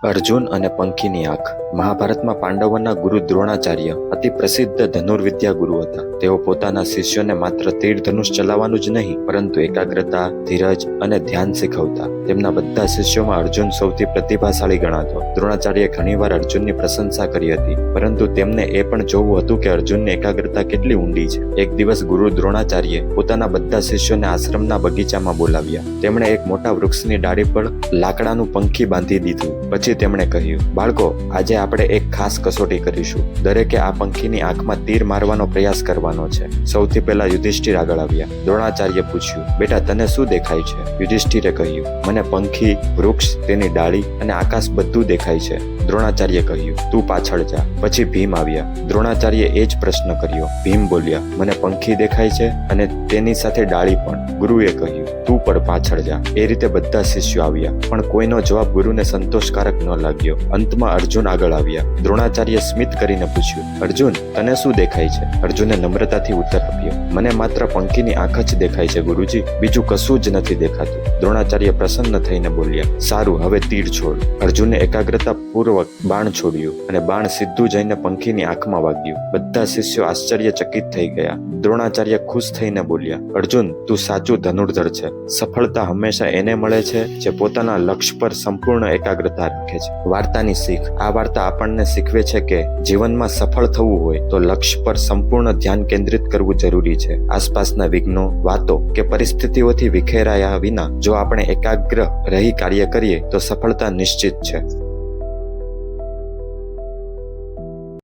અર્જુન અને પંખીની આંખ. મહાભારતમાં પાંડવોના ગુરુ દ્રોણાચાર્ય અતિ પ્રસિદ્ધ ધનુર્વિદ્યા ગુરુ હતા. તેઓ પોતાના શિષ્યોને માત્ર તીર ધનુષ ચલાવવાનું જ નહીં, પરંતુ એકાગ્રતા, ધીરજ અને ધ્યાન શીખવતા. તેમના બધા શિષ્યોમાં અર્જુન સૌથી પ્રતિભાશાળી ગણાતો. દ્રોણાચાર્યએ ઘણીવાર અર્જુનની પ્રશંસા કરી હતી, પરંતુ તેમને એ પણ જોવું હતું કે અર્જુનની એકાગ્રતા કેટલી ઊંડી છે. એક દિવસ ગુરુ દ્રોણાચાર્યે પોતાના બધા શિષ્યોને આશ્રમના બગીચામાં બોલાવ્યા. તેમણે એક મોટા વૃક્ષની ડાળી પર લાકડાનું પંખી બાંધી દીધું. પછી તેમણે કહ્યું, બાળકો, આજે આપણે એક ખાસ કસોટી કરીશું. દરેકે આ પંખીની આંખમાં તીર મારવાનો પ્રયાસ કરવાનો છે. સૌથી પહેલા યુધિષ્ઠિર આગળ આવ્યા. દ્રોણાચાર્ય પૂછ્યું, બેટા, તને શું દેખાય છે? યુધિષ્ઠિરે કહ્યું, મને પંખી, વૃક્ષ, તેની ડાળી અને આકાશ બધું દેખાય છે. દ્રોણાચાર્ય કહ્યું, તું પાછળ જા. પછી ભીમ આવ્યા. દ્રોણાચાર્યએ એ જ પ્રશ્ન કર્યો. ભીમ બોલ્યા, મને પંખી દેખાય છે અને તેની સાથે ડાળી પણ. ગુરુએ કહ્યું, તું પણ પાછળ જા. એ રીતે બધા શિષ્યો આવ્યા, પણ કોઈનો જવાબ ગુરુને સંતોષકારક ન લાગ્યો. અંતમાં અર્જુન આગળ આવ્યા. દ્રોણાચાર્ય સ્મિત કરીને પૂછ્યું, અર્જુન, તને શું દેખાય છે? અર્જુને નમ્રતાથી ઉત્તર આપ્યો, મને માત્ર પંખીની આંખ જ દેખાય છે ગુરુજી, બીજું કશું જ નથી દેખાતું. દ્રોણાચાર્ય પ્રસન્ન થઈને બોલ્યા, સારું, હવે તીર છોડ. અર્જુને એકાગ્રતા પૂર્વક બાણ છોડ્યું અને બાણ સીધું જઈને પંખીની આંખમાં વાગ્યું. બધા શિષ્યો આશ્ચર્યચકિત થઈ ગયા. દ્રોણાચાર્ય ખુશ થઈને બોલ્યા, અર્જુન, તું સાચું ધનુર્ધર છે. સફળતા હંમેશા એને મળે છે જે પોતાના લક્ષ્ય પર સંપૂર્ણ એકાગ્રતા રાખે છે. વાર્તાની શીખ. આ વાર્તા આપણને શીખવે છે કે જીવનમાં સફળ થવું હોય તો લક્ષ્ય પર સંપૂર્ણ ધ્યાન કેન્દ્રિત કરવું જરૂરી છે. આસપાસના વિઘ્નો, વાતો કે પરિસ્થિતિઓથી વિખેરાયા વિના જો આપણે એકાગ્ર રહી કાર્ય કરીએ તો સફળતા નિશ્ચિત છે.